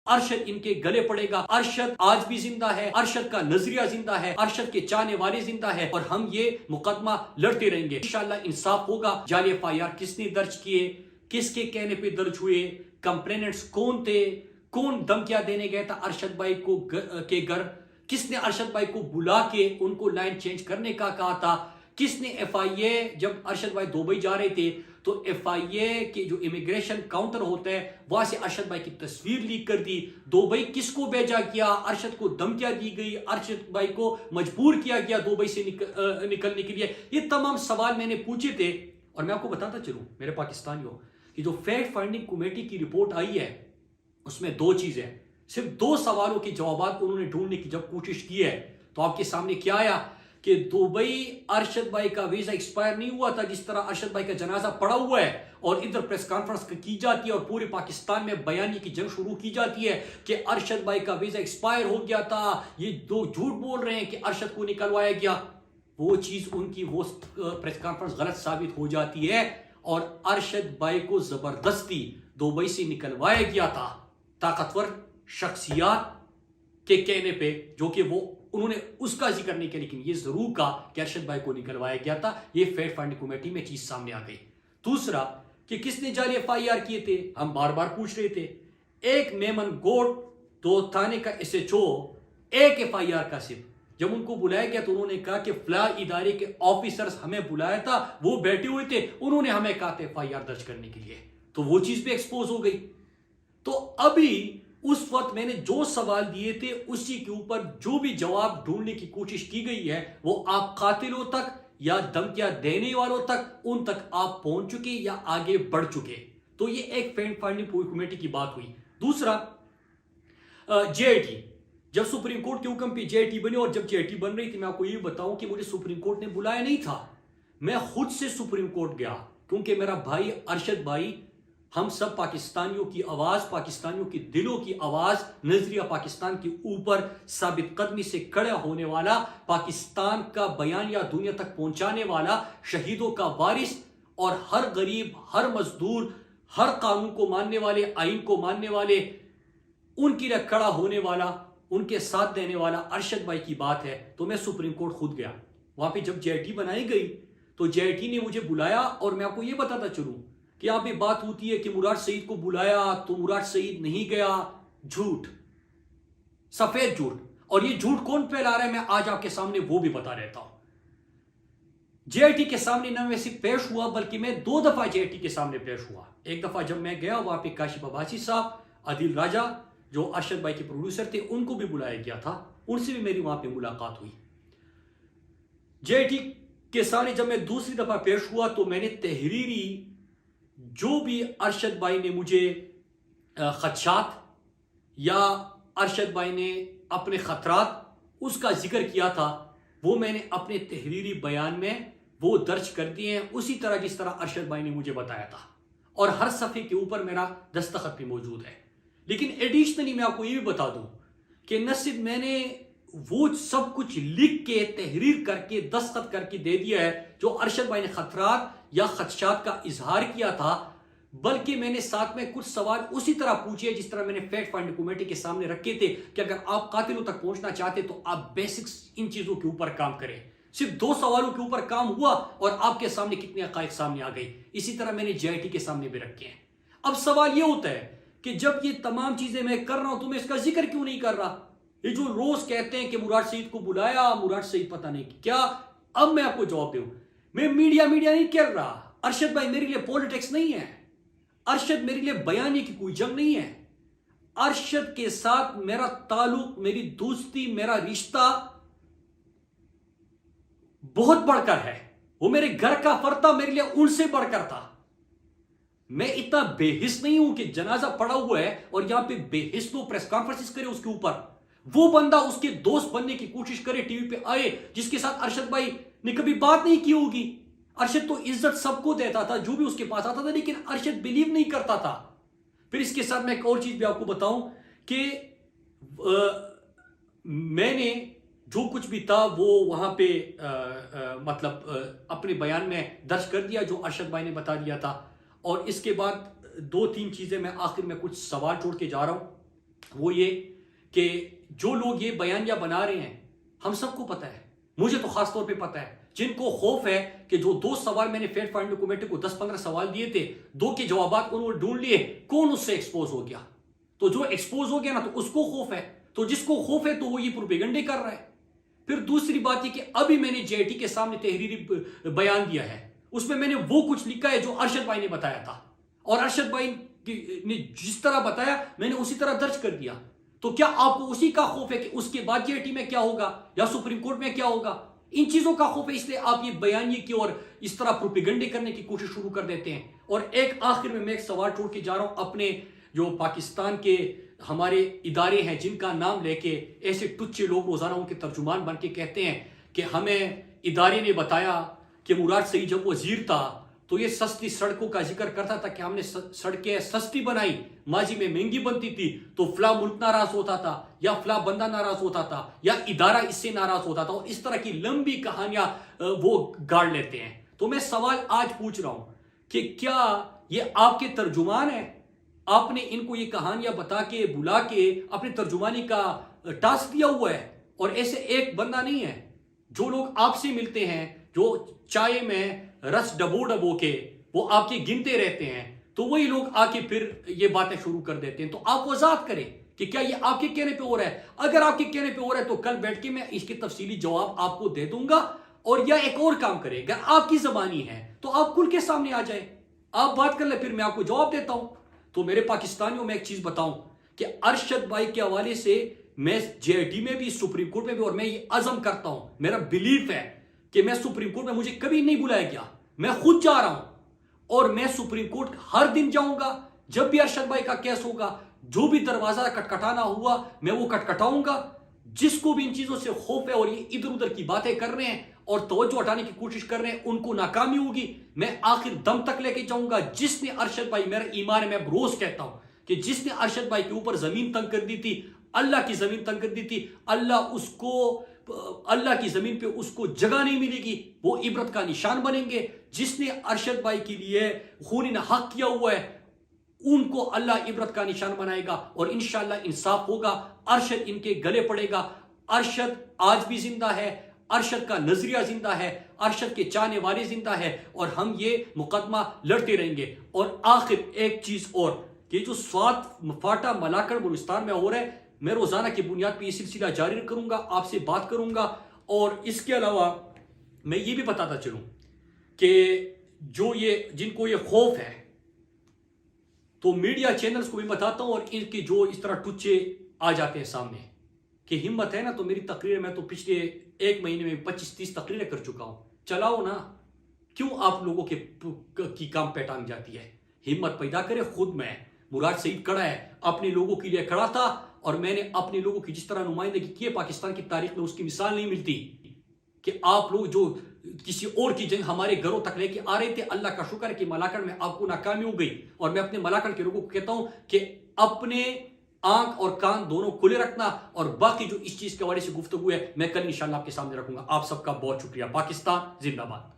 अरशद इनके गले पड़ेगा। अरशद आज भी जिंदा है, अरशद का नजरिया जिंदा है, अरशद के चाहने वाले जिंदा है और हम ये मुकदमा लड़ते रहेंगे। इंशाल्लाह इंसाफ होगा। जाली FIR किसने दर्ज किए, किसके कहने पे दर्ज हुए, कंप्लेनेंट्स कौन थे, कौन धमकियां देने गया था अरशद भाई को के घर, किसने अरशद भाई को बुला के उनको लाइन चेंज करने का कहा था, किसने FIA जब अरशद भाई दुबई जा रहे थे तो FIA के जो इमिग्रेशन काउंटर होता है वहां से अरशद भाई की तस्वीर लीक कर दी। दुबई किसको भेजा गया, अरशद को धमकियां दी गई, अरशद भाई को मजबूर किया गया दुबई से निकलने के लिए। ये तमाम सवाल मैंने पूछे थे और मैं आपको बताता चलूं मेरे पाकिस्तानियों कि जो फैक्ट फाइंडिंग कमेटी की रिपोर्ट आई है उसमें दो चीजें, सिर्फ दो सवालों के जवाब उन्होंने ढूंढने की जब कोशिश की है तो आपके सामने क्या आया कि दुबई अरशद भाई का वीजा एक्सपायर नहीं हुआ था, जिस तरह अरशद भाई का जनाजा पड़ा हुआ है और इधर प्रेस कॉन्फ्रेंस की जाती है और पूरे पाकिस्तान में बयानी की जंग शुरू की जाती है कि अरशद भाई का वीजा एक्सपायर हो गया था, ये दो झूठ बोल रहे हैं कि अरशद को निकलवाया गया। वो चीज उनकी वो प्रेस कॉन्फ्रेंस गलत साबित हो जाती है और अरशद भाई को जबरदस्ती दुबई से निकलवाया गया था ताकतवर शख्सियात के कहने पे, जो कि वो उन्होंने उसका जिक्र नहीं किया लेकिन ये जरूर कहा कि अरशद भाई को निकलवाया गया था। ये फैक्ट फाइंडिंग कमेटी में चीज सामने आ गई। दूसरा कि किसने जाली FIR किए थे, हम बार बार पूछ रहे थे। एक मेमन गोट दो थाने का SHO एक FIR का सिर्फ, जब उनको बुलाया गया तो उन्होंने कहा कि फला इदारे के ऑफिसर्स हमें बुलाया था, वो बैठे हुए थे, उन्होंने हमें कहा था FIR दर्ज करने के लिए, तो वो चीज भी एक्सपोज हो गई। तो अभी उस वक्त मैंने जो सवाल दिए थे उसी के ऊपर जो भी जवाब ढूंढने की कोशिश की गई है वो आप कातिलों तक या धमकियां देने वालों तक, उन तक आप पहुंच चुके या आगे बढ़ चुके। तो ये एक फैक्ट फाइंडिंग कमेटी की बात हुई। दूसरा JIT, जब सुप्रीम कोर्ट के हुक्म पे JIT बनी और जब JIT बन रही थी, मैं आपको ये बताऊं कि मुझे सुप्रीम कोर्ट ने बुलाया नहीं था, मैं खुद से सुप्रीम कोर्ट गया क्योंकि मेरा भाई अरशद भाई, हम सब पाकिस्तानियों की आवाज, पाकिस्तानियों की दिलों की आवाज, नजरिया पाकिस्तान के ऊपर साबित कदमी से खड़ा होने वाला, पाकिस्तान का बयान या दुनिया तक पहुंचाने वाला, शहीदों का वारिस और हर गरीब, हर मजदूर, हर कानून को मानने वाले, आइन को मानने वाले, उनके लिए खड़ा होने वाला, उनके साथ देने वाला अरशद भाई की बात है। तो मैं सुप्रीम कोर्ट खुद गया। वहां पे जब JIT बनाई गई तो JIT ने मुझे बुलाया और मैं आपको यह बताता चलूं कि यहां पे बात होती है कि मुराद सईद को बुलाया तो मुराद सईद नहीं गया। झूठ, सफेद झूठ। और ये झूठ कौन फैला रहा है मैं आज आपके सामने वो भी बता रहता हूं। JIT के सामने न मैं सिर्फ पेश हुआ बल्कि मैं 2 दफा JIT के सामने पेश हुआ। एक दफा जब मैं गया वहां पे काशिफ अब्बासी साहब, आदिल राजा जो अरशद भाई के प्रोड्यूसर थे, उनको भी बुलाया गया था, उनसे भी मेरी वहां पे मुलाकात हुई। JIT के सामने जब मैं दूसरी दफा पेश हुआ तो मैंने तहरीरी जो भी अरशद भाई ने मुझे खदशात या अरशद भाई ने अपने खतरात उसका जिक्र किया था वो मैंने अपने तहरीरी बयान में वो दर्ज कर दिए हैं, उसी तरह जिस तरह अरशद भाई ने मुझे बताया था और हर सफ़े के ऊपर मेरा दस्तखत भी मौजूद है। लेकिन एडिशनली मैं आपको ये भी बता दूं कि न सिर्फ मैंने वो सब कुछ लिख के तहरीर करके दस्तखत करके दे दिया है जो अरशद भाई ने खतरात या खदशात का इजहार किया था, बल्कि मैंने साथ में कुछ सवाल उसी तरह पूछे जिस तरह मैंने फैक्ट फाइंडिंग कमेटी के सामने रखे थे कि अगर आप कातिलों तक पहुंचना चाहते तो आप बेसिक्स इन चीजों के ऊपर काम करें। सिर्फ 2 सवालों के ऊपर काम हुआ और आपके सामने कितने हकायक सामने आ गई। इसी तरह मैंने JIT के सामने भी रखे हैं। अब सवाल यह होता है कि जब ये तमाम चीजें मैं कर रहा हूं तो मैं इसका जिक्र क्यों नहीं कर रहा। ये जो रोज कहते हैं कि मुराद सईद को बुलाया, मुराद सईद पता नहीं क्या, अब मैं आपको जवाब दूं, मैं मीडिया नहीं कर रहा। अरशद भाई मेरे लिए पॉलिटिक्स नहीं है, अरशद मेरे लिए बयानी की कोई जंग नहीं है। अरशद के साथ मेरा ताल्लुक, मेरी दोस्ती, मेरा रिश्ता बहुत बढ़कर है। वो मेरे घर का फर्द था, मेरे लिए उनसे बढ़कर था। मैं इतना बेहिस नहीं हूं कि जनाजा पड़ा हुआ है और यहां पे बेहिस लोग प्रेस कॉन्फ्रेंस करे उसके ऊपर, वो बंदा उसके दोस्त बनने की कोशिश करे, टीवी पे आए, जिसके साथ अरशद भाई ने कभी बात नहीं की होगी। अरशद तो इज्जत सबको देता था जो भी उसके पास आता था, लेकिन अरशद बिलीव नहीं करता था। फिर इसके साथ मैं एक और चीज भी आपको बताऊं कि मैंने जो कुछ भी था वो वहां पे अपने बयान में दर्ज कर दिया जो अरशद भाई ने बता दिया था। और इसके बाद 2-3 चीजें मैं आखिर में कुछ सवाल छोड़ के जा रहा हूं वो ये कि जो लोग ये बयानिया बना रहे हैं, हम सबको पता है, मुझे तो खास तौर पे पता है, जिनको खौफ है कि जो 2 सवाल मैंने फैक्ट फाइंडिंग कमेटी को 10-15 सवाल दिए थे, 2 के जवाब उन्होंने ढूंढ लिए, कौन उससे एक्सपोज हो गया? तो जो एक्सपोज हो गया ना, तो उसको खौफ है, तो जिसको खौफ है तो वो ये प्रोपेगेंडे कर रहा है। फिर दूसरी बात ये कि अभी मैंने जेआईटी के सामने तहरीरी बयान दिया है, उसमें मैंने वो कुछ लिखा है जो अरशद भाई ने बताया था, और अरशद भाई ने जिस तरह बताया मैंने उसी तरह दर्ज कर दिया। तो क्या आपको उसी का खौफ है कि उसके बाद जेआईटी में क्या होगा या सुप्रीम कोर्ट में क्या होगा? इन चीजों का खौफ है, इसलिए आप ये बयानिए की और इस तरह प्रोपेगेंडे करने की कोशिश शुरू कर देते हैं। और एक आखिर में मैं एक सवाल छोड़ के जा रहा हूं, अपने जो पाकिस्तान के हमारे इदारे हैं जिनका नाम लेके ऐसे टुच्चे लोग रोजाना उनके तर्जुमान बन के कहते हैं कि हमें इदारे ने बताया कि मुराद सईद जब वजीर था तो ये सस्ती सड़कों का जिक्र करता था कि हमने सड़कें सस्ती बनाई, माजी में महंगी बनती थी तो फला मुल्क नाराज होता था या फला बंदा नाराज होता था या इदारा इससे नाराज होता था, और इस तरह की लंबी कहानियां वो गाड़ लेते हैं। तो मैं सवाल आज पूछ रहा हूं कि क्या ये आपके तर्जुमान है? आपने इनको ये कहानियां बता के बुला के अपने तर्जुमानी का टास्क दिया हुआ है? और ऐसे एक बंदा नहीं है, जो लोग आपसे मिलते हैं, जो चाय में रस डबो डबो के वो आपके गिनते रहते हैं, तो वही लोग आके फिर ये बातें शुरू कर देते हैं। तो आप वजाहत करें कि क्या ये आपके कहने पे हो रहा है? अगर आपके कहने पे हो रहा है तो कल बैठ के मैं इसके तफसीली जवाब आपको दे दूंगा। और या एक और काम करें, अगर आपकी जबानी है तो आप खुल के सामने आ जाए, आप बात कर ले, फिर मैं आपको जवाब देता हूं। तो मेरे पाकिस्तानियों में एक चीज बताऊं कि अरशद भाई के हवाले से मैं जेआईटी में भी, सुप्रीम कोर्ट में भी, और मैं ये अज़म करता हूं, मेरा बिलीफ है कि मैं सुप्रीम कोर्ट में, मुझे कभी नहीं बुलाया गया, मैं खुद जा रहा हूं और मैं सुप्रीम कोर्ट हर दिन जाऊंगा। जब भी अरशद भाई का केस होगा, जो भी दरवाजा खटखटाना हुआ मैं वो खटखटाऊंगा। जिसको भी इन चीजों से खौफ है और ये इधर उधर की बातें कर रहे हैं और तवज्जो हटाने की कोशिश कर रहे हैं, उनको नाकामी होगी। मैं आखिर दम तक लेके जाऊंगा। जिसने अरशद भाई, मेरा ईमान है, मैं रोज कहता हूं कि जिसने अरशद भाई के ऊपर जमीन तंग कर दी थी, अल्लाह की जमीन तंग कर दी थी, अल्लाह की जमीन पे उसको जगह नहीं मिलेगी, वो इबरत का निशान बनेंगे। जिसने अरशद भाई के लिए खून हक किया हुआ है, उनको अल्लाह इबरत का निशान बनाएगा और इंशाअल्लाह इंसाफ होगा। अरशद इनके गले पड़ेगा। अरशद आज भी जिंदा है, अरशद का नजरिया जिंदा है, अरशद के चाहने वाले जिंदा है, और हम ये मुकदमा लड़ते रहेंगे। और आखिर एक चीज और, कि जो स्वात फाटा मलाकड़ बलूचिस्तान में हो रहा है, मैं रोजाना की बुनियाद पर यह सिलसिला जारी करूंगा, आपसे बात करूंगा। और इसके अलावा मैं ये भी बताता चलूं कि जो ये जिनको ये खौफ है, तो मीडिया चैनल्स को भी बताता हूं, और इनके जो इस तरह टुच्चे आ जाते हैं सामने कि हिम्मत है ना तो मेरी तकरीर, मैं तो पिछले 1 महीने में 25-30 तकरीरें कर चुका हूं, चलाओ ना। क्यों आप लोगों की काम पे टांग जाती है? हिम्मत पैदा करे। खुद मैं, मुराद सईद खड़ा है, अपने लोगों के लिए खड़ा था, और मैंने अपने लोगों की जिस तरह नुमाइंदगी की है पाकिस्तान की तारीख में, उसकी मिसाल नहीं मिलती। कि आप लोग जो किसी और की जंग हमारे घरों तक लेके आ रहे थे, अल्लाह का शुक्र है कि मलाकड़ में आपको नाकामी हो गई। और मैं अपने मलाकड़ के लोगों को कहता हूं कि अपने आंख और कान दोनों खुले रखना, और बाकी जो इस चीज के हवाले से गुफ्तगू है मैं कल इंशाल्लाह आपके सामने रखूंगा। आप सबका बहुत शुक्रिया। पाकिस्तान जिंदाबाद।